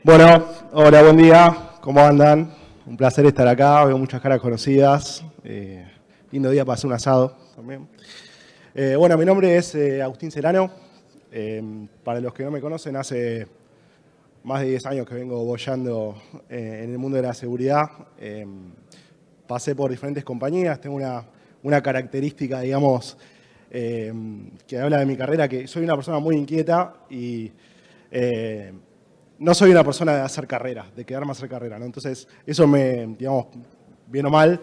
Bueno, hola, buen día, ¿cómo andan? Un placer estar acá, veo muchas caras conocidas. Lindo día para hacer un asado también. Bueno, mi nombre es Agustín Serrano. Para los que no me conocen, hace más de 10 años que vengo boyando en el mundo de la seguridad. Pasé por diferentes compañías, tengo una característica, digamos, que habla de mi carrera, que soy una persona muy inquieta y no soy una persona de hacer carrera, de quedarme a hacer carrera, ¿no? Entonces, eso digamos, bien o mal,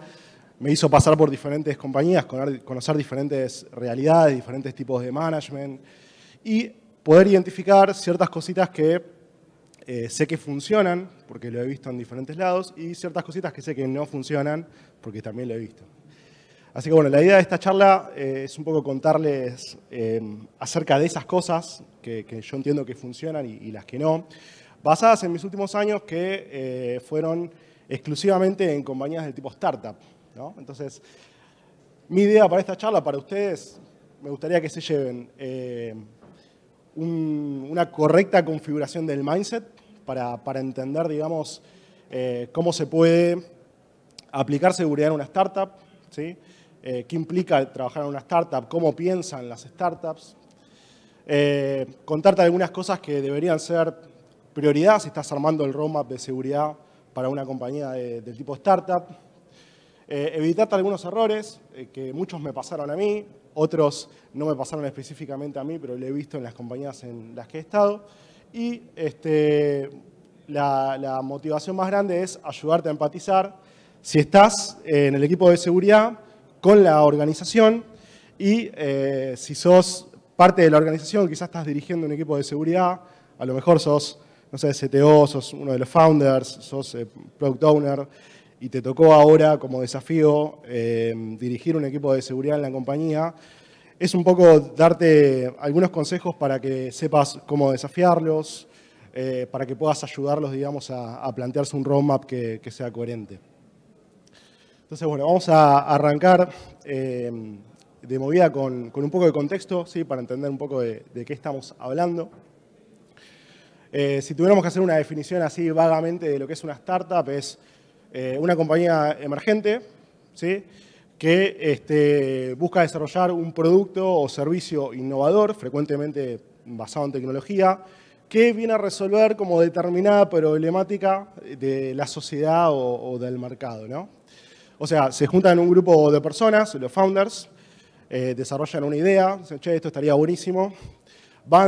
me hizo pasar por diferentes compañías, conocer diferentes realidades, diferentes tipos de management y poder identificar ciertas cositas que sé que funcionan, porque lo he visto en diferentes lados, y ciertas cositas que sé que no funcionan, porque también lo he visto. Así que bueno, la idea de esta charla es un poco contarles acerca de esas cosas que yo entiendo que funcionan y las que no, basadas en mis últimos años que fueron exclusivamente en compañías del tipo startup, ¿no? Entonces, mi idea para esta charla, para ustedes, me gustaría que se lleven una correcta configuración del mindset para entender, digamos, cómo se puede aplicar seguridad en una startup, ¿sí? ¿Qué implica trabajar en una startup? ¿Cómo piensan las startups? Contarte algunas cosas que deberían ser prioridad si estás armando el roadmap de seguridad para una compañía del tipo startup. Evitarte algunos errores que muchos me pasaron a mí, otros no me pasaron específicamente a mí, pero lo he visto en las compañías en las que he estado. Y la motivación más grande es ayudarte a empatizar si estás en el equipo de seguridad con la organización y si sos parte de la organización, quizás estás dirigiendo un equipo de seguridad, a lo mejor sos, no sé, CTO, sos uno de los founders, sos product owner y te tocó ahora como desafío dirigir un equipo de seguridad en la compañía. Es un poco darte algunos consejos para que sepas cómo desafiarlos, para que puedas ayudarlos, digamos, a plantearse un roadmap que sea coherente. Entonces, bueno, vamos a arrancar de movida con un poco de contexto, ¿sí? Para entender un poco de qué estamos hablando. Si tuviéramos que hacer una definición así vagamente de lo que es una startup, es una compañía emergente, ¿sí? Que busca desarrollar un producto o servicio innovador, frecuentemente basado en tecnología, que viene a resolver como determinada problemática de la sociedad o del mercado, ¿no? O sea, se juntan un grupo de personas, los founders, desarrollan una idea, dicen, che, esto estaría buenísimo.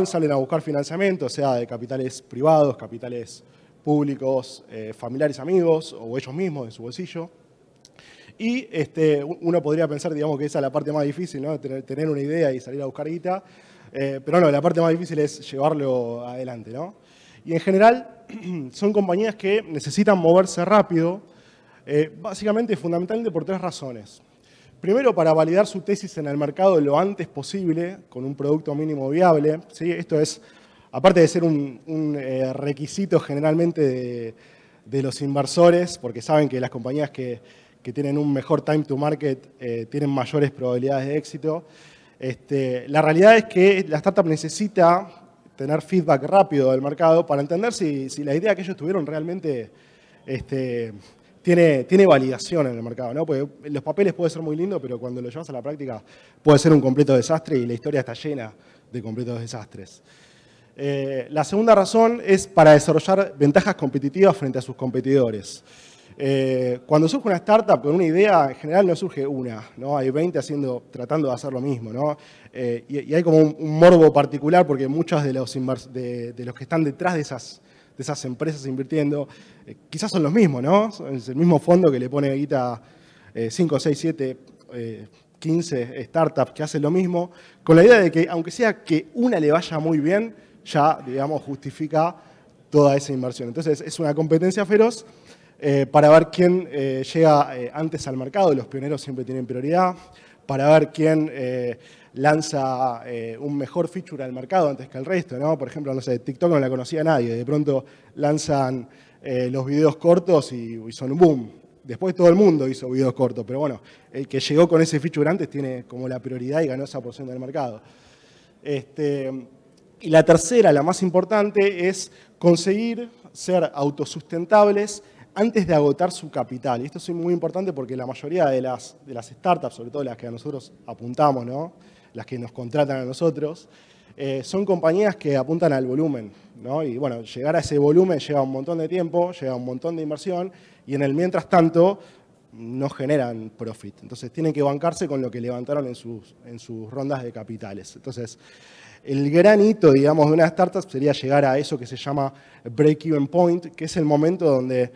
Salen a buscar financiamiento, sea de capitales privados, capitales públicos, familiares, amigos, o ellos mismos de su bolsillo. Y uno podría pensar, digamos, que esa es la parte más difícil, ¿no? Tener una idea y salir a buscar guita. Pero no, la parte más difícil es llevarlo adelante, ¿no? Y en general son compañías que necesitan moverse rápido, básicamente, fundamentalmente por 3 razones. Primero, para validar su tesis en el mercado lo antes posible, con un producto mínimo viable, ¿sí? Esto es, aparte de ser un requisito generalmente de los inversores, porque saben que las compañías que tienen un mejor time to market tienen mayores probabilidades de éxito. La realidad es que la startup necesita tener feedback rápido del mercado para entender si la idea que ellos tuvieron realmente tiene validación en el mercado, ¿no? Porque los papeles puede ser muy lindo, pero cuando lo llevas a la práctica puede ser un completo desastre y la historia está llena de completos desastres. La segunda razón es para desarrollar ventajas competitivas frente a sus competidores. Cuando surge una startup con una idea, en general no surge una, ¿no? Hay 20 tratando de hacer lo mismo, ¿no? Y hay como un morbo particular porque muchos de los que están detrás de esas empresas invirtiendo, quizás son los mismos, ¿no? Es el mismo fondo que le pone guita 5, 6, 7, 15 startups que hacen lo mismo, con la idea de que aunque sea que una le vaya muy bien, ya, digamos, justifica toda esa inversión. Entonces, es una competencia feroz para ver quién llega antes al mercado. Los pioneros siempre tienen prioridad. Para ver quién lanza un mejor feature al mercado antes que el resto, ¿no? Por ejemplo, no sé, TikTok no la conocía nadie. De pronto lanzan los videos cortos y son un boom. Después todo el mundo hizo videos cortos, pero bueno, el que llegó con ese feature antes tiene como la prioridad y ganó esa porción del mercado. Y la tercera, la más importante, es conseguir ser autosustentables antes de agotar su capital. Y esto es muy importante porque la mayoría de las startups, sobre todo las que a nosotros apuntamos, ¿no? Las que nos contratan a nosotros, son compañías que apuntan al volumen, ¿no? Y bueno, llegar a ese volumen lleva un montón de tiempo, lleva un montón de inversión y en el mientras tanto no generan profit. Entonces tienen que bancarse con lo que levantaron en sus rondas de capitales. Entonces, el gran hito, digamos, de una startup sería llegar a eso que se llama break-even point, que es el momento donde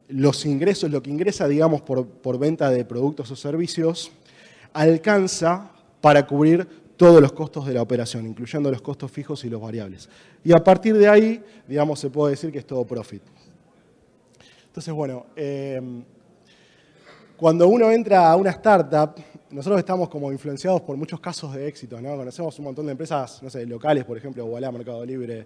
los ingresos, lo que ingresa, digamos, por venta de productos o servicios, alcanza para cubrir todos los costos de la operación, incluyendo los costos fijos y los variables. Y a partir de ahí, digamos, se puede decir que es todo profit. Entonces, bueno, cuando uno entra a una startup, nosotros estamos como influenciados por muchos casos de éxito, ¿no? Conocemos un montón de empresas, no sé, locales, por ejemplo, Ualá, Mercado Libre,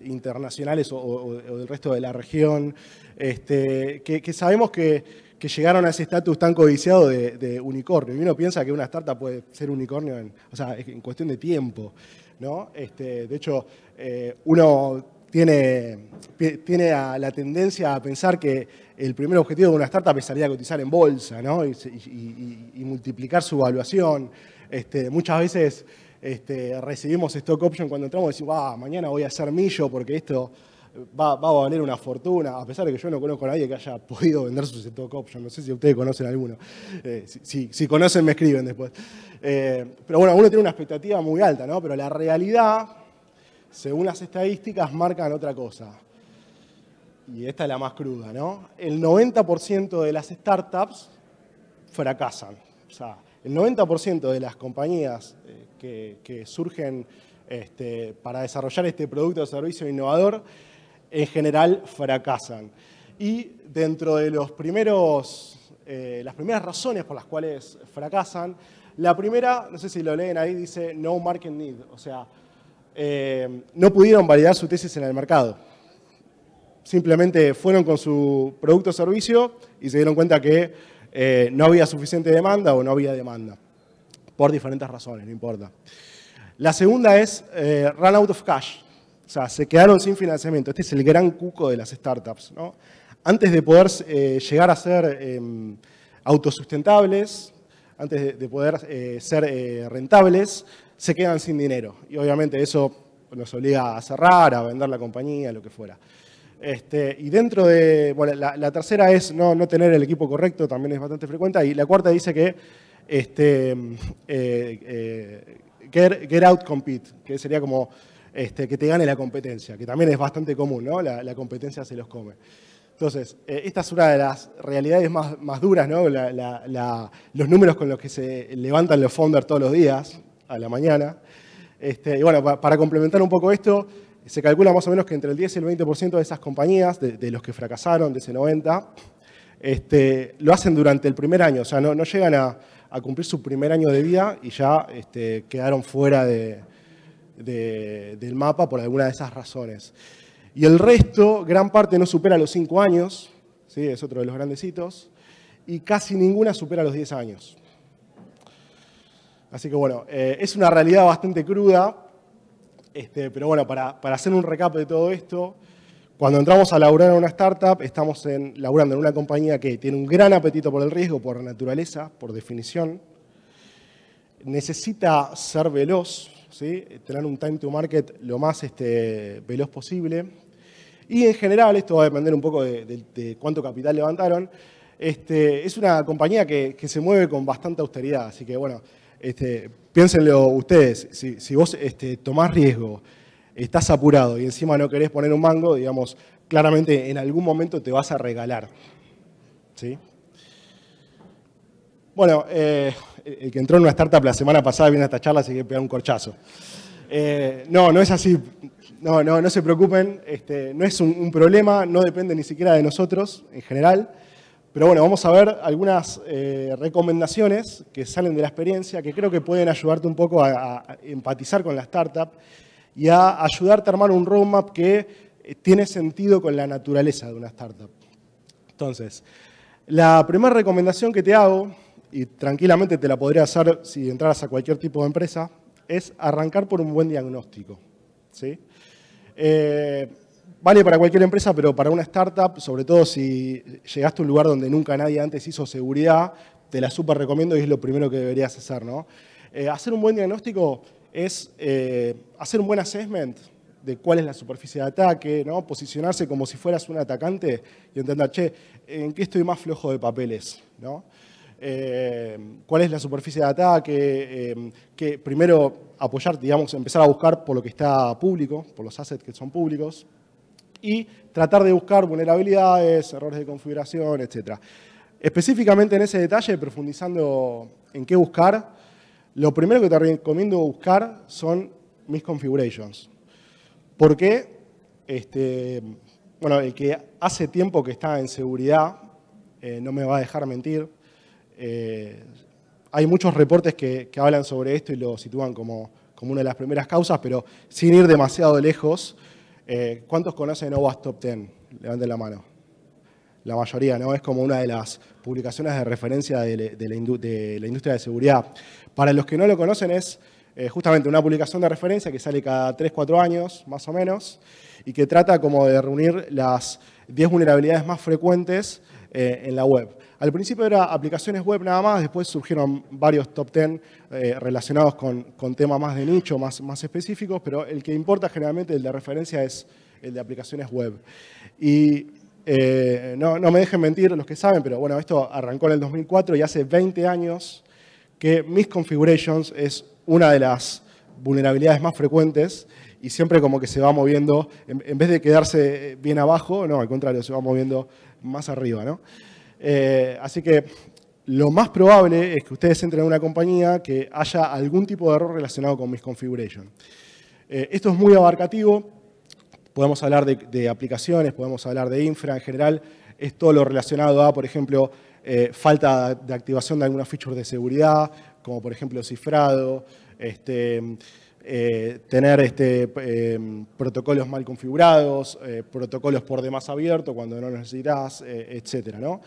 internacionales o del resto de la región, que sabemos que llegaron a ese estatus tan codiciado de unicornio. Y uno piensa que una startup puede ser unicornio en cuestión de tiempo, ¿no? De hecho, uno tiene la tendencia a pensar que el primer objetivo de una startup es salir a cotizar en bolsa, ¿no? y multiplicar su valuación. Muchas veces recibimos stock option cuando entramos y decimos, mañana voy a hacer millo porque esto va a valer una fortuna, a pesar de que yo no conozco a nadie que haya podido vender sus stock options. No sé si ustedes conocen alguno. Si conocen, me escriben después. Pero bueno, uno tiene una expectativa muy alta, ¿no? Pero la realidad, según las estadísticas, marcan otra cosa. Y esta es la más cruda, ¿no? El 90% de las startups fracasan. O sea, el 90% de las compañías que surgen para desarrollar este producto o servicio innovador, en general fracasan. Y dentro de las primeras razones por las cuales fracasan, la primera, no sé si lo leen ahí, dice no market need. O sea, no pudieron validar su tesis en el mercado. Simplemente fueron con su producto o servicio y se dieron cuenta que no había suficiente demanda o no había demanda. Por diferentes razones, no importa. La segunda es run out of cash. O sea, se quedaron sin financiamiento. Este es el gran cuco de las startups, ¿no? Antes de poder llegar a ser autosustentables, antes de poder ser rentables, se quedan sin dinero. Y obviamente eso nos obliga a cerrar, a vender la compañía, lo que fuera. Y dentro de, bueno, la tercera es no tener el equipo correcto, también es bastante frecuente. Y la cuarta dice que get out compete, que sería como que te gane la competencia, que también es bastante común, ¿no? La competencia se los come. Entonces, esta es una de las realidades más duras, ¿no? Los números con los que se levantan los founders todos los días, a la mañana. Y bueno, para complementar un poco esto, se calcula más o menos que entre el 10 y el 20% de esas compañías, de los que fracasaron, de ese 90%, lo hacen durante el primer año. O sea, no llegan a cumplir su primer año de vida y ya quedaron fuera del mapa por alguna de esas razones. Y el resto, gran parte no supera los 5 años, ¿sí? Es otro de los grandecitos, y casi ninguna supera los 10 años. Así que bueno, es una realidad bastante cruda. Pero bueno, para hacer un recap de todo esto, cuando entramos a laburar en una startup, estamos laburando en una compañía que tiene un gran apetito por el riesgo, por naturaleza, por definición. Necesita ser veloz, ¿sí? Tener un time to market lo más veloz posible. Y en general, esto va a depender un poco de cuánto capital levantaron, es una compañía que se mueve con bastante austeridad. Así que bueno, piénsenlo ustedes, si vos tomás riesgo, estás apurado y encima no querés poner un mango, digamos, claramente en algún momento te vas a regalar, ¿sí? Bueno, el que entró en una startup la semana pasada viene a esta charla, así que pega un corchazo. No es así, no se preocupen, no es un problema, no depende ni siquiera de nosotros en general. Pero bueno, vamos a ver algunas recomendaciones que salen de la experiencia que creo que pueden ayudarte un poco a empatizar con la startup y a ayudarte a armar un roadmap que tiene sentido con la naturaleza de una startup. Entonces, la primera recomendación que te hago, y tranquilamente te la podría hacer si entraras a cualquier tipo de empresa, es arrancar por un buen diagnóstico, ¿sí? vale para cualquier empresa, pero para una startup, sobre todo si llegaste a un lugar donde nunca nadie antes hizo seguridad, te la súper recomiendo y es lo primero que deberías hacer, ¿no? Hacer un buen diagnóstico es hacer un buen assessment de cuál es la superficie de ataque, ¿no? Posicionarse como si fueras un atacante y entender, che, ¿en qué estoy más flojo de papeles? ¿No? ¿Cuál es la superficie de ataque? Que primero apoyar, digamos, empezar a buscar por lo que está público, por los assets que son públicos, y tratar de buscar vulnerabilidades, errores de configuración, etc. Específicamente en ese detalle, profundizando en qué buscar, lo primero que te recomiendo buscar son misconfigurations. ¿Por qué? Bueno, el que hace tiempo que está en seguridad no me va a dejar mentir. Hay muchos reportes que hablan sobre esto y lo sitúan como una de las primeras causas, pero sin ir demasiado lejos. ¿Cuántos conocen OWASP Top 10? Levanten la mano. La mayoría, ¿no? Es como una de las publicaciones de referencia de la industria de seguridad. Para los que no lo conocen, es justamente una publicación de referencia que sale cada 3-4 años, más o menos, y que trata como de reunir las 10 vulnerabilidades más frecuentes en la web. Al principio era aplicaciones web nada más, después surgieron varios top 10 relacionados con temas más de nicho, más específicos, pero el que importa generalmente, el de referencia, es el de aplicaciones web. Y no me dejen mentir los que saben, pero bueno, esto arrancó en el 2004 y hace 20 años que misconfigurations es una de las vulnerabilidades más frecuentes y siempre como que se va moviendo, en vez de quedarse bien abajo, no, al contrario, se va moviendo más arriba, ¿no? Así que lo más probable es que ustedes entren en una compañía que haya algún tipo de error relacionado con misconfiguration. Esto es muy abarcativo. Podemos hablar de aplicaciones, podemos hablar de infra en general. Es todo lo relacionado a, por ejemplo, falta de activación de alguna feature de seguridad, como por ejemplo cifrado, tener protocolos mal configurados, protocolos por demás abiertos cuando no los necesitas, etcétera, ¿no?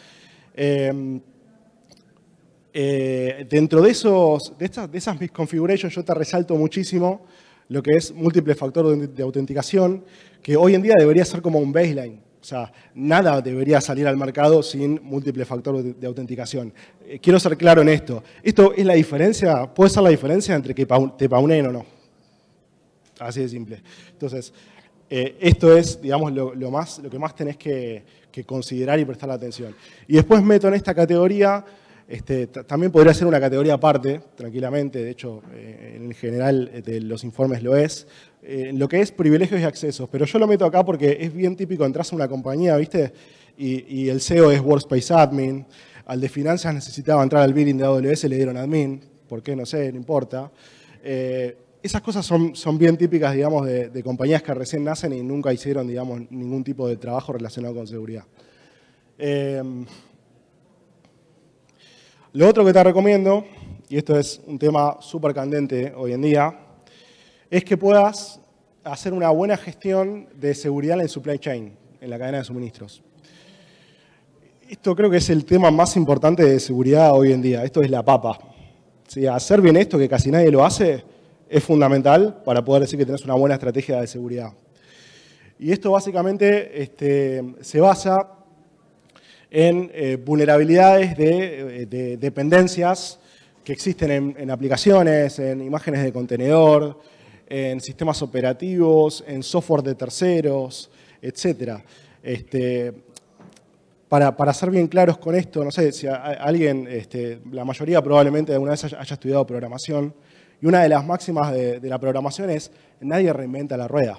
Dentro de esas misconfigurations yo te resalto muchísimo lo que es múltiple factor de autenticación, que hoy en día debería ser como un baseline. O sea, nada debería salir al mercado sin múltiple factor de autenticación. Quiero ser claro en esto. Esto es la diferencia, puede ser la diferencia entre que te pauneen o no. Así de simple. Entonces, esto es, digamos, lo que más tenés que considerar y prestar atención. Y después meto en esta categoría, también podría ser una categoría aparte, tranquilamente, de hecho, en general de los informes lo es, lo que es privilegios y accesos, pero yo lo meto acá porque es bien típico, entras a una compañía, ¿viste? Y el CEO es Workspace Admin, al de finanzas necesitaba entrar al billing de AWS, le dieron admin, ¿por qué? No sé, no importa. Esas cosas son bien típicas, digamos, de compañías que recién nacen y nunca hicieron, digamos, ningún tipo de trabajo relacionado con seguridad. Lo otro que te recomiendo, y esto es un tema súper candente hoy en día, es que puedas hacer una buena gestión de seguridad en el supply chain, en la cadena de suministros. Esto creo que es el tema más importante de seguridad hoy en día. Esto es la papa. ¿Sí? Hacer bien esto, que casi nadie lo hace, es fundamental para poder decir que tenés una buena estrategia de seguridad. Y esto básicamente se basa en vulnerabilidades de dependencias que existen en aplicaciones, en imágenes de contenedor, en sistemas operativos, en software de terceros, etc. Para ser bien claros con esto, no sé si alguien, la mayoría probablemente alguna vez haya estudiado programación, y una de las máximas de la programación es nadie reinventa la rueda,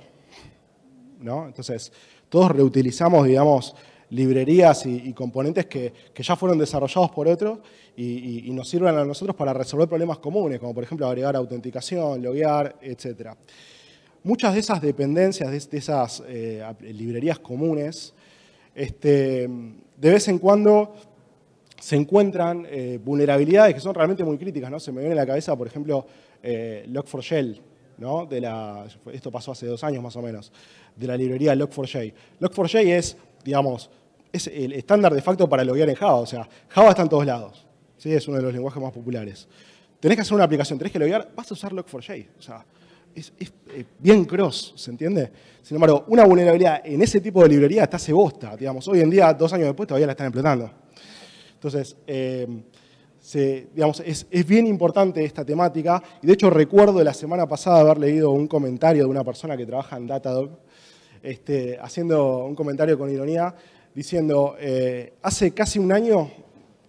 ¿no? Entonces, todos reutilizamos, digamos, librerías y componentes que ya fueron desarrollados por otros y nos sirven a nosotros para resolver problemas comunes, como por ejemplo agregar autenticación, loguear, etc. Muchas de esas dependencias, de esas librerías comunes, de vez en cuando se encuentran vulnerabilidades que son realmente muy críticas, ¿no? Se me viene a la cabeza, por ejemplo, Log4j, ¿no? Esto pasó hace 2 años más o menos, de la librería Log4j. Log4j es, digamos, es el estándar de facto para loguear en Java. O sea, Java está en todos lados. ¿Sí? Es uno de los lenguajes más populares. Tenés que hacer una aplicación, tenés que loguear, vas a usar Log4j. O sea, bien cross, ¿se entiende? Sin embargo, una vulnerabilidad en ese tipo de librería está hace bosta, digamos. Hoy en día, 2 años después, todavía la están explotando. Entonces, digamos, es bien importante esta temática. Y de hecho, recuerdo la semana pasada haber leído un comentario de una persona que trabaja en Datadog, haciendo un comentario con ironía, diciendo, hace casi un año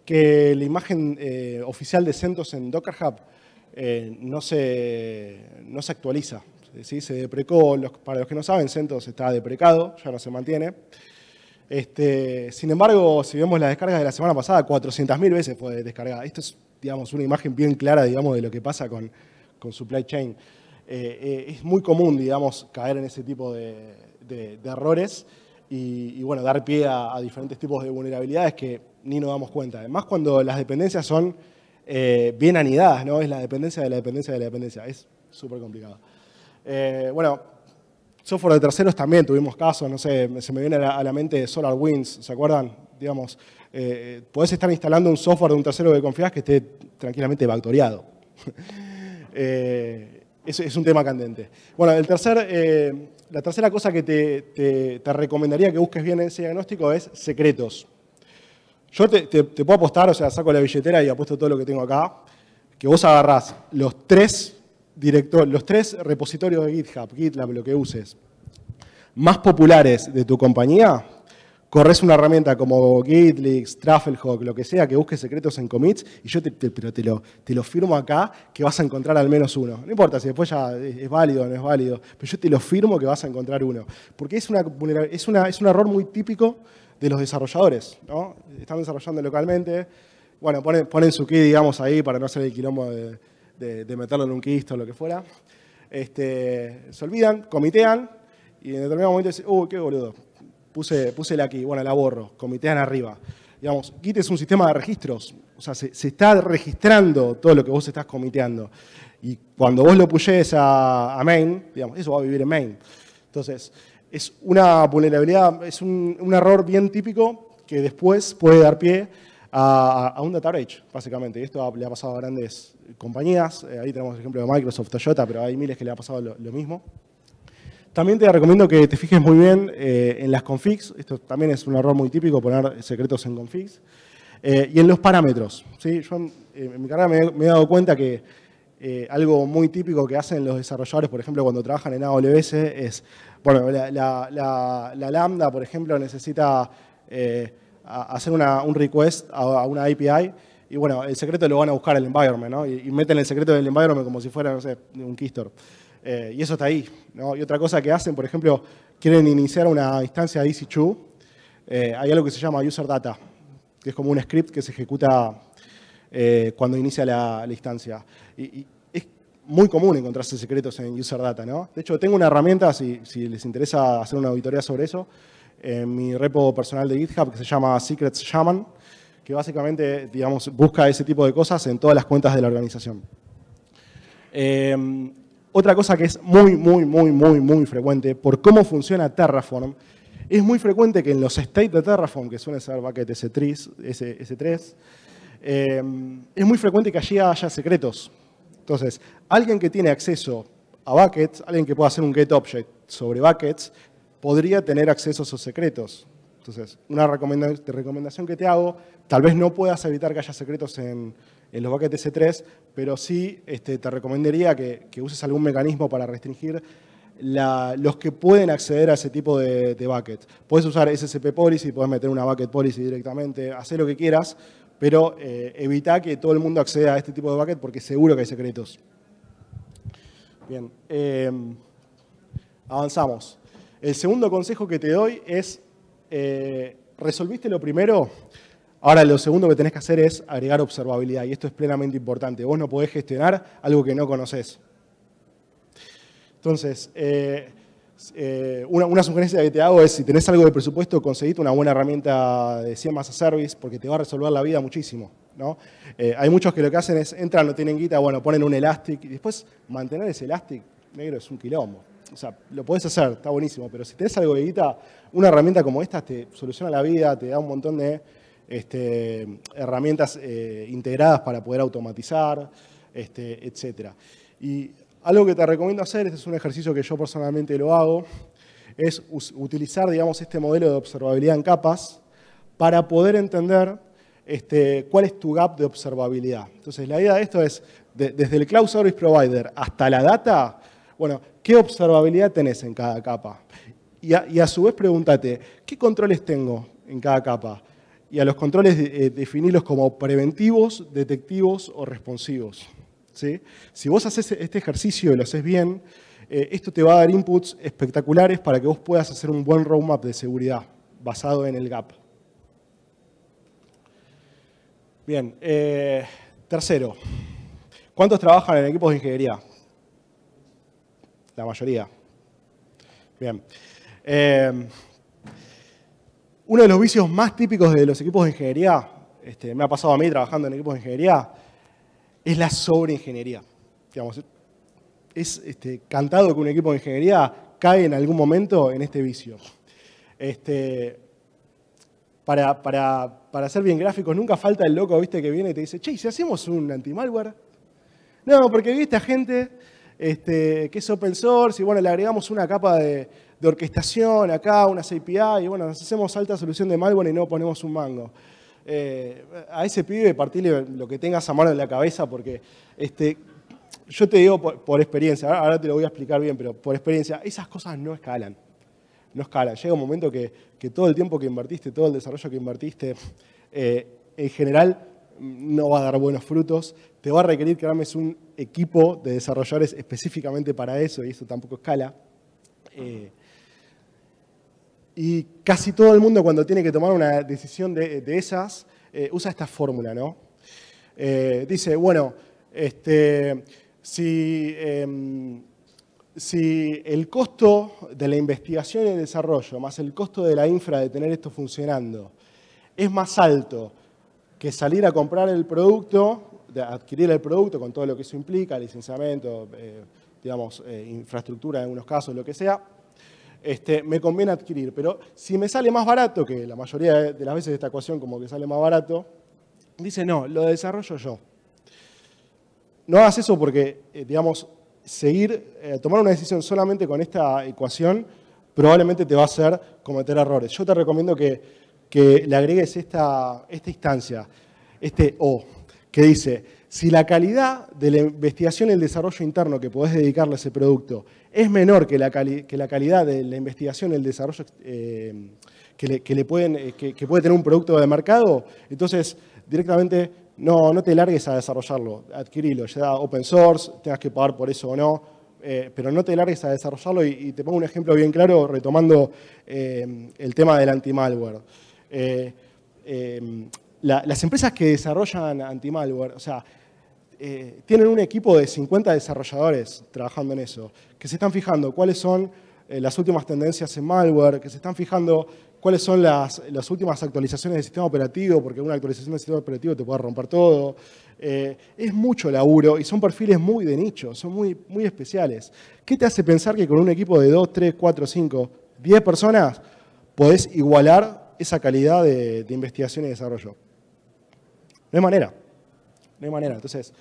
que la imagen oficial de CentOS en Docker Hub no se actualiza. ¿Sí? Se deprecó, para los que no saben, CentOS está deprecado, ya no se mantiene. Sin embargo, si vemos las descargas de la semana pasada, 400.000 veces fue descargada. Esto es, digamos, una imagen bien clara, digamos, de lo que pasa con supply chain. Es muy común, digamos, caer en ese tipo de errores y, bueno, dar pie a diferentes tipos de vulnerabilidades que ni nos damos cuenta. Además, cuando las dependencias son bien anidadas, ¿no? Es la dependencia de la dependencia de la dependencia. Es súper complicado. Bueno, software de terceros también tuvimos casos, no sé, se me viene a la mente SolarWinds, ¿se acuerdan? Digamos, podés estar instalando un software de un tercero que confías que esté tranquilamente vectoriado. Es un tema candente. Bueno, la tercera cosa que te recomendaría que busques bien en ese diagnóstico es secretos. Yo te puedo apostar, o sea, saco la billetera y apuesto todo lo que tengo acá, que vos agarrás los 3 repositorios de GitHub, GitLab, lo que uses, más populares de tu compañía, corres una herramienta como Gitleaks, Trufflehawk, lo que sea, que busques secretos en commits, y yo te lo firmo acá que vas a encontrar al menos uno. No importa si después ya es válido o no es válido, pero yo te lo firmo que vas a encontrar uno. Porque es un error muy típico de los desarrolladores, ¿no? Están desarrollando localmente, bueno, ponen su key, digamos, ahí para no hacer el quilombo de meterlo en un keystore o lo que fuera. Se olvidan, comitean, y en determinado momento dicen, qué boludo, puse la key, bueno, la borro, comitean arriba. Digamos, Git es un sistema de registros, o sea, se está registrando todo lo que vos estás comiteando. Y cuando vos lo pushes a main, digamos, eso va a vivir en main. Entonces, es una vulnerabilidad, es un error bien típico que después puede dar pie a un data breach, básicamente. Y esto le ha pasado a grandes compañías. Ahí tenemos el ejemplo de Microsoft, Toyota, pero hay miles que le ha pasado lo mismo. También te recomiendo que te fijes muy bien en las configs. Esto también es un error muy típico, poner secretos en configs. Y en los parámetros. ¿Sí? Yo en mi carrera me he dado cuenta que algo muy típico que hacen los desarrolladores, por ejemplo, cuando trabajan en AWS, es, bueno, la Lambda, por ejemplo, necesita hacer un request a una API, y bueno, el secreto lo van a buscar en el environment, ¿no? Y meten el secreto del environment como si fuera, no sé, un keystore. Y eso está ahí, ¿no? Y otra cosa que hacen, por ejemplo, quieren iniciar una instancia de EC2, hay algo que se llama user data, que es como un script que se ejecuta cuando inicia la instancia. Y es muy común encontrarse secretos en user data, ¿no? De hecho, tengo una herramienta, si les interesa hacer una auditoría sobre eso, en mi repo personal de GitHub que se llama Secrets Shaman, que básicamente, digamos, busca ese tipo de cosas en todas las cuentas de la organización. Otra cosa que es muy frecuente, por cómo funciona Terraform, es muy frecuente que en los state de Terraform, que suelen ser bucket S3, es muy frecuente que allí haya secretos. Entonces, alguien que tiene acceso a buckets, alguien que pueda hacer un getObject sobre buckets, podría tener acceso a esos secretos. Entonces, una recomendación que te hago, tal vez no puedas evitar que haya secretos en los buckets S3, pero sí te recomendaría que uses algún mecanismo para restringir los que pueden acceder a ese tipo de buckets. Puedes usar SSP Policy, puedes meter una bucket policy directamente, hacer lo que quieras, pero evita que todo el mundo acceda a este tipo de bucket porque seguro que hay secretos. Bien, avanzamos. El segundo consejo que te doy es, resolviste lo primero, ahora lo segundo que tenés que hacer es agregar observabilidad, y esto es plenamente importante. Vos no podés gestionar algo que no conocés. Entonces, una sugerencia que te hago es, si tenés algo de presupuesto, conseguite una buena herramienta de CIEM as a Service, porque te va a resolver la vida muchísimo, ¿no? Hay muchos que lo que hacen es, entran, no tienen guita, bueno, ponen un Elastic, y después mantener ese Elastic, negro, es un quilombo. O sea, lo podés hacer, está buenísimo, pero si tenés algo de guita, una herramienta como esta te soluciona la vida, te da un montón de herramientas integradas para poder automatizar, etc. Y Algo que te recomiendo hacer, este es un ejercicio que yo personalmente lo hago, es utilizar, digamos, este modelo de observabilidad en capas para poder entender cuál es tu gap de observabilidad. Entonces, la idea de esto es, desde el Cloud Service Provider hasta la data, bueno, ¿qué observabilidad tenés en cada capa? Y a su vez pregúntate, ¿qué controles tengo en cada capa? Y a los controles definirlos como preventivos, detectivos o responsivos. ¿Sí? Si vos haces este ejercicio y lo haces bien, esto te va a dar inputs espectaculares para que vos puedas hacer un buen roadmap de seguridad basado en el gap. Bien, tercero, ¿cuántos trabajan en equipos de ingeniería? La mayoría. Bien. Uno de los vicios más típicos de los equipos de ingeniería, me ha pasado a mí trabajando en equipos de ingeniería, es la sobreingeniería. Digamos, es cantado que un equipo de ingeniería cae en algún momento en este vicio. Para ser bien gráficos, nunca falta el loco, ¿viste? Que viene y te dice, che, ¿y si hacemos un anti-malware? No, porque vi esta gente que es open source y bueno, le agregamos una capa de orquestación acá, unas API, y bueno, nos hacemos alta solución de malware y no ponemos un mango. A ese pibe partirle lo que tengas a mano en la cabeza porque yo te digo por experiencia, ahora te lo voy a explicar bien, pero por experiencia, esas cosas no escalan. No escalan. Llega un momento que todo el tiempo que invertiste, todo el desarrollo que invertiste, en general no va a dar buenos frutos. Te va a requerir que armes un equipo de desarrolladores específicamente para eso y eso tampoco escala. Y casi todo el mundo cuando tiene que tomar una decisión de esas, usa esta fórmula, ¿no? Dice, bueno, si el costo de la investigación y el desarrollo más el costo de la infra de tener esto funcionando es más alto que salir a comprar el producto, de adquirir el producto con todo lo que eso implica, licenciamiento, digamos, infraestructura en algunos casos, lo que sea, me conviene adquirir. Pero si me sale más barato, que la mayoría de las veces esta ecuación como que sale más barato, dice, no, lo desarrollo yo. No hagas eso porque, digamos, tomar una decisión solamente con esta ecuación probablemente te va a hacer cometer errores. Yo te recomiendo que le agregues esta instancia, este O, que dice, si la calidad de la investigación y el desarrollo interno que podés dedicarle a ese producto es menor que la calidad de la investigación y el desarrollo que puede tener un producto de mercado, entonces directamente no te largues a desarrollarlo, adquirilo, ya open source, tengas que pagar por eso o no, pero no te largues a desarrollarlo y te pongo un ejemplo bien claro retomando el tema del anti-malware. Las empresas que desarrollan anti-malware, o sea, tienen un equipo de 50 desarrolladores trabajando en eso, que se están fijando cuáles son las últimas tendencias en malware, que se están fijando cuáles son las últimas actualizaciones del sistema operativo, porque una actualización del sistema operativo te puede romper todo. Es mucho laburo y son perfiles muy de nicho, son muy, muy especiales. ¿Qué te hace pensar que con un equipo de 2, 3, 4, 5, 10 personas podés igualar esa calidad de investigación y desarrollo? No hay manera. No hay manera. Entonces,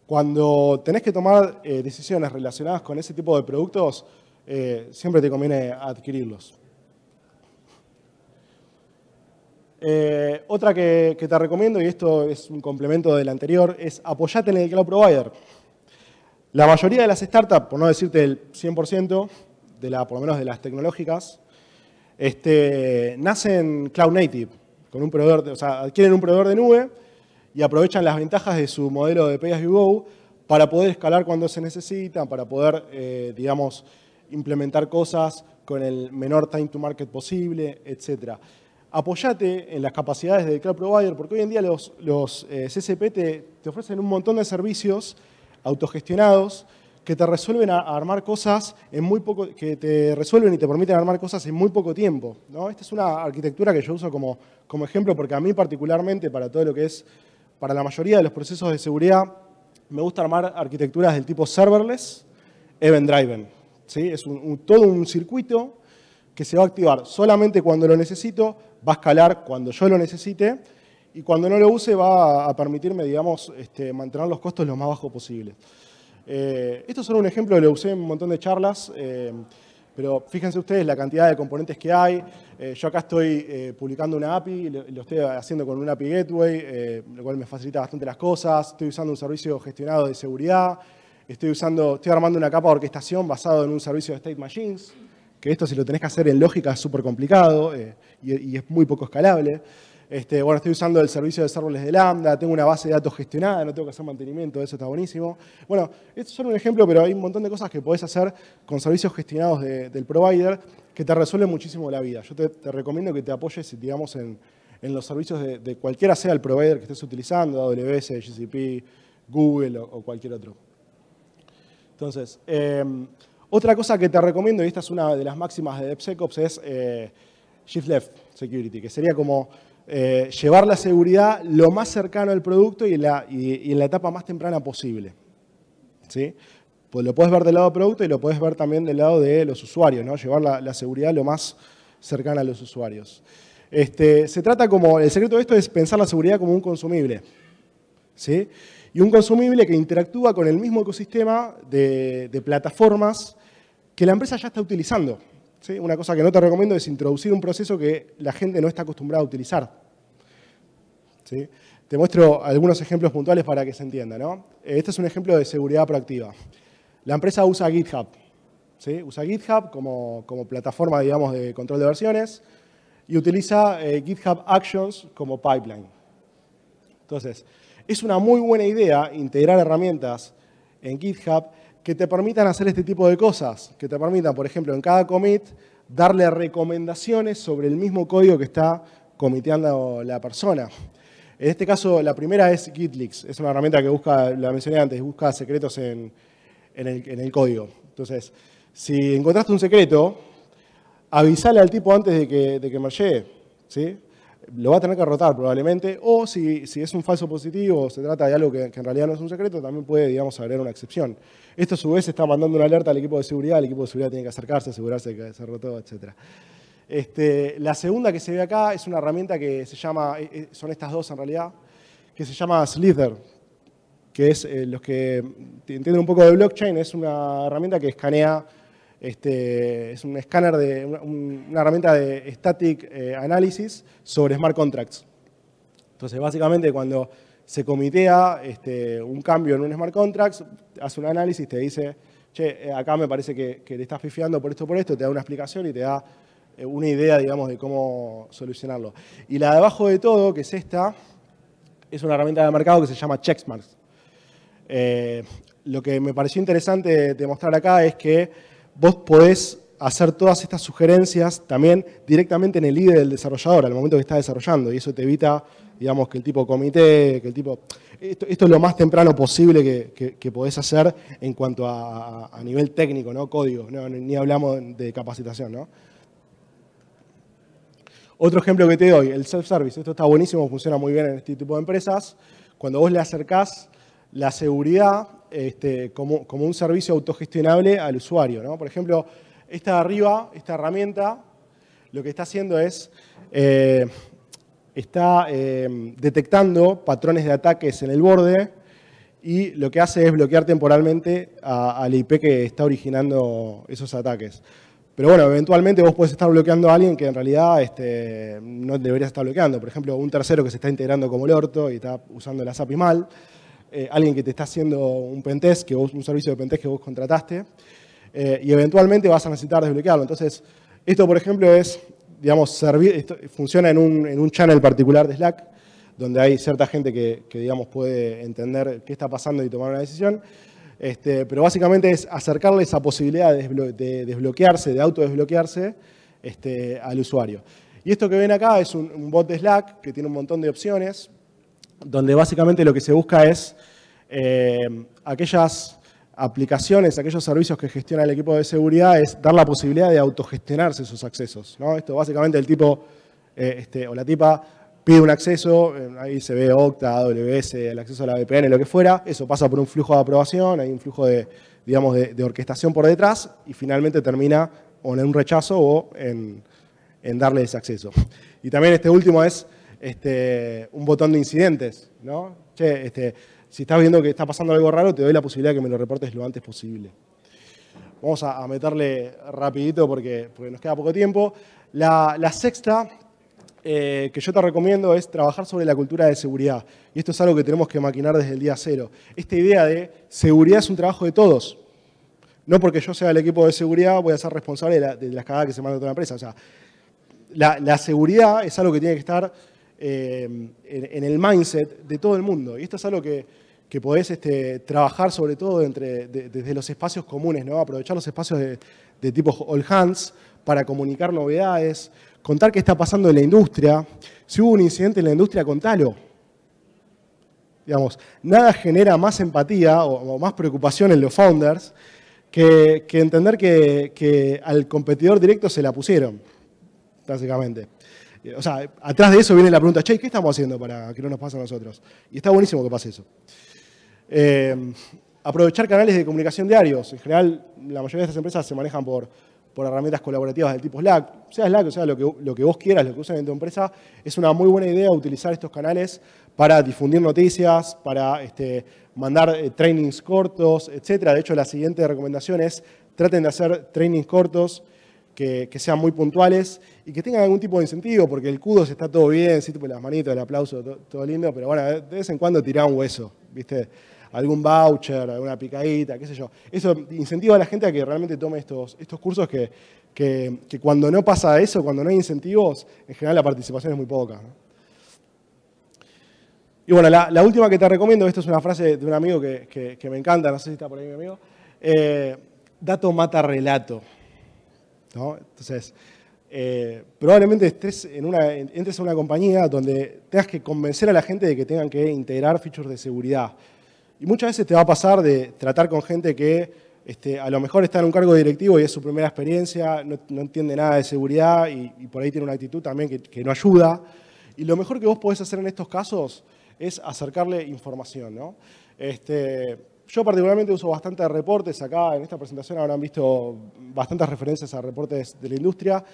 cuando tenés que tomar decisiones relacionadas con ese tipo de productos, siempre te conviene adquirirlos. Otra que te recomiendo, y esto es un complemento del anterior, es apoyate en el cloud provider. La mayoría de las startups, por no decirte el 100%, por lo menos de las tecnológicas, nacen cloud native, con un proveedor, o sea, adquieren un proveedor de nube y aprovechan las ventajas de su modelo de pay-as-you-go para poder escalar cuando se necesitan, para poder, digamos, implementar cosas con el menor time to market posible, etc. Apoyate en las capacidades del cloud provider, porque hoy en día los CSP te ofrecen un montón de servicios autogestionados que te resuelven a armar cosas que te resuelven y te permiten armar cosas en muy poco tiempo, ¿no? Esta es una arquitectura que yo uso como ejemplo porque a mí particularmente para todo lo que es, para la mayoría de los procesos de seguridad, me gusta armar arquitecturas del tipo serverless, event driven, ¿sí? Es todo un circuito que se va a activar solamente cuando lo necesito, va a escalar cuando yo lo necesite y cuando no lo use va a permitirme, digamos, mantener los costos lo más bajos posible. Estos son un ejemplo, lo usé en un montón de charlas, pero fíjense ustedes la cantidad de componentes que hay. Yo acá estoy publicando una API, lo estoy haciendo con un API Gateway, lo cual me facilita bastante las cosas. Estoy usando un servicio gestionado de seguridad. Estoy armando una capa de orquestación basado en un servicio de state machines, que esto si lo tenés que hacer en lógica es súper complicado y es muy poco escalable. Bueno, estoy usando el servicio de serverless de Lambda, tengo una base de datos gestionada, no tengo que hacer mantenimiento, eso está buenísimo. Bueno, esto es solo un ejemplo, pero hay un montón de cosas que podés hacer con servicios gestionados del provider que te resuelven muchísimo la vida. Yo te recomiendo que te apoyes, digamos, en los servicios de cualquiera sea el provider que estés utilizando, AWS, GCP, Google o cualquier otro. Entonces, otra cosa que te recomiendo, y esta es una de las máximas de DevSecOps, es Shift Left Security, que sería como llevar la seguridad lo más cercano al producto y en la etapa más temprana posible. ¿Sí? Pues lo puedes ver del lado del producto y lo puedes ver también del lado de los usuarios, ¿no? Llevar la seguridad lo más cercana a los usuarios. Se trata como, el secreto de esto es pensar la seguridad como un consumible. ¿Sí? Y un consumible que interactúa con el mismo ecosistema de plataformas que la empresa ya está utilizando. ¿Sí? Una cosa que no te recomiendo es introducir un proceso que la gente no está acostumbrada a utilizar. ¿Sí? Te muestro algunos ejemplos puntuales para que se entienda, ¿no? Este es un ejemplo de seguridad proactiva. La empresa usa GitHub. ¿Sí? Usa GitHub como plataforma, digamos, de control de versiones y utiliza GitHub Actions como pipeline. Entonces, es una muy buena idea integrar herramientas en GitHub que te permitan hacer este tipo de cosas, que te permitan, por ejemplo, en cada commit, darle recomendaciones sobre el mismo código que está comiteando la persona. En este caso, la primera es GitLeaks. Es una herramienta que busca, la mencioné antes, busca secretos en el código. Entonces, si encontraste un secreto, avisale al tipo antes de que mergee, ¿sí? Lo va a tener que rotar probablemente, o si es un falso positivo o se trata de algo que en realidad no es un secreto, también puede, digamos, agregar una excepción. Esto a su vez está mandando una alerta al equipo de seguridad, el equipo de seguridad tiene que acercarse, asegurarse de que se rotó, etc. La segunda que se ve acá es una herramienta que se llama, son estas dos en realidad, que se llama Slither, que es los que entienden un poco de blockchain, es una herramienta que escanea. Es un escáner una herramienta de static analysis sobre smart contracts. Entonces, básicamente, cuando se comitea un cambio en un smart contract, hace un análisis, te dice, che, acá me parece que le estás pifiando por esto, te da una explicación y te da una idea, digamos, de cómo solucionarlo. Y la de abajo de todo, que es esta, es una herramienta de mercado que se llama Checksmart. Lo que me pareció interesante de mostrar acá es que vos podés hacer todas estas sugerencias también directamente en el IDE del desarrollador, al momento que está desarrollando, y eso te evita, digamos, que el tipo comité, que el tipo... Esto es lo más temprano posible que podés hacer en cuanto a nivel técnico, ¿no? Código, ¿no? Ni hablamos de capacitación, ¿no? Otro ejemplo que te doy, el self-service. Esto está buenísimo, funciona muy bien en este tipo de empresas. Cuando vos le acercás la seguridad como un servicio autogestionable al usuario, ¿no? Por ejemplo, esta de arriba, esta herramienta, lo que está haciendo es, está detectando patrones de ataques en el borde y lo que hace es bloquear temporalmente al IP que está originando esos ataques. Pero bueno, eventualmente vos podés estar bloqueando a alguien que en realidad no deberías estar bloqueando. Por ejemplo, un tercero que se está integrando como el orto y está usando las API mal. Alguien que te está haciendo un pentest, un servicio de pentest que vos contrataste, y eventualmente vas a necesitar desbloquearlo. Entonces, esto, por ejemplo, es, digamos, funciona en un channel particular de Slack, donde hay cierta gente que digamos, puede entender qué está pasando y tomar una decisión. Pero básicamente es acercarle esa posibilidad de desbloquearse, de autodesbloquearse al usuario. Y esto que ven acá es un bot de Slack que tiene un montón de opciones, donde básicamente lo que se busca es aquellas aplicaciones, aquellos servicios que gestiona el equipo de seguridad, es dar la posibilidad de autogestionarse esos accesos, ¿no? Esto básicamente el tipo o la tipa pide un acceso, ahí se ve Okta, AWS, el acceso a la VPN, lo que fuera, eso pasa por un flujo de aprobación, hay un flujo de orquestación por detrás y finalmente termina o en un rechazo o en darle ese acceso. Y también este último es un botón de incidentes, ¿no? Che, Si estás viendo que está pasando algo raro, te doy la posibilidad de que me lo reportes lo antes posible. Vamos a meterle rapidito porque nos queda poco tiempo. La sexta que yo te recomiendo es trabajar sobre la cultura de seguridad. Y esto es algo que tenemos que maquinar desde el día cero. Esta idea de seguridad es un trabajo de todos. No porque yo sea el equipo de seguridad voy a ser responsable de las cagadas que se manda toda la empresa. O sea, la seguridad es algo que tiene que estar en el mindset de todo el mundo. Y esto es algo que podés trabajar sobre todo desde los espacios comunes, ¿no? Aprovechar los espacios de tipo all hands para comunicar novedades, contar qué está pasando en la industria. Si hubo un incidente en la industria, contalo. Digamos, nada genera más empatía o más preocupación en los founders que entender que al competidor directo se la pusieron, básicamente. O sea, atrás de eso viene la pregunta, che, ¿qué estamos haciendo para que no nos pase a nosotros? Y está buenísimo que pase eso. Aprovechar canales de comunicación diarios. En general, la mayoría de estas empresas se manejan por herramientas colaborativas del tipo Slack. Sea Slack o sea lo que vos quieras, lo que usen en tu empresa, es una muy buena idea utilizar estos canales para difundir noticias, para mandar trainings cortos, etc. De hecho, la siguiente recomendación es traten de hacer trainings cortos que sean muy puntuales y que tengan algún tipo de incentivo, porque el kudos está todo bien, sí, las manitos, el aplauso, todo lindo, pero bueno, de vez en cuando tirá un hueso, ¿viste? Algún voucher, alguna picadita, qué sé yo. Eso incentiva a la gente a que realmente tome estos cursos que cuando no pasa eso, cuando no hay incentivos, en general la participación es muy poca, ¿no? Y bueno, la última que te recomiendo, esto es una frase de un amigo que me encanta, no sé si está por ahí mi amigo, dato mata relato, ¿no? Entonces, probablemente entres a una compañía donde tengas que convencer a la gente de que tengan que integrar features de seguridad. Y muchas veces te va a pasar de tratar con gente que a lo mejor está en un cargo directivo y es su primera experiencia, no entiende nada de seguridad y por ahí tiene una actitud también que no ayuda. Y lo mejor que vos podés hacer en estos casos es acercarle información, ¿no? Yo particularmente uso bastante reportes. Acá en esta presentación habrán visto bastantes referencias a reportes de la industria.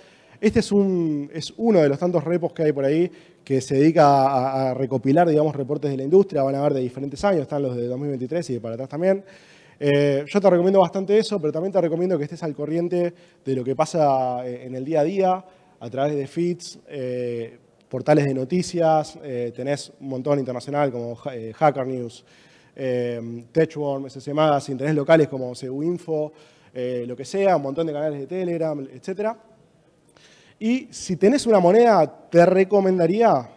Este es uno de los tantos repos que hay por ahí que se dedica a recopilar, digamos, reportes de la industria. Van a ver de diferentes años, están los de 2023 y de para atrás también. Yo te recomiendo bastante eso, pero también te recomiendo que estés al corriente de lo que pasa en el día a día a través de feeds, portales de noticias. Tenés un montón internacional como Hacker News, Techworm, SC Magazine, tenés locales como CU Info, lo que sea, un montón de canales de Telegram, etc. Y si tenés una moneda, te recomendaría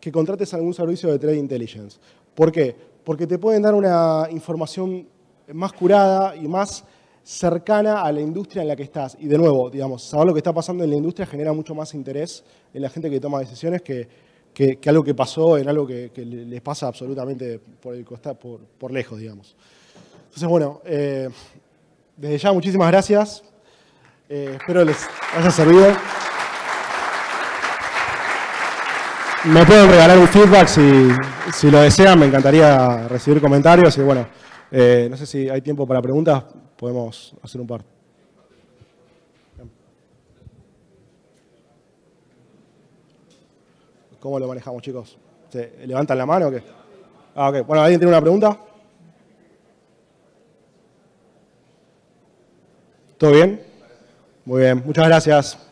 que contrates algún servicio de Trade Intelligence. ¿Por qué? Porque te pueden dar una información más curada y más cercana a la industria en la que estás. Y de nuevo, digamos, saber lo que está pasando en la industria genera mucho más interés en la gente que toma decisiones que algo que pasó en algo que les pasa absolutamente por lejos, digamos. Entonces, bueno, desde ya muchísimas gracias. Espero les haya servido. Me pueden regalar un feedback si lo desean, me encantaría recibir comentarios y bueno, no sé si hay tiempo para preguntas, podemos hacer un par. ¿Cómo lo manejamos, chicos? ¿Se levantan la mano o qué? Ah, ok. Bueno, ¿alguien tiene una pregunta? ¿Todo bien? Muy bien, muchas gracias.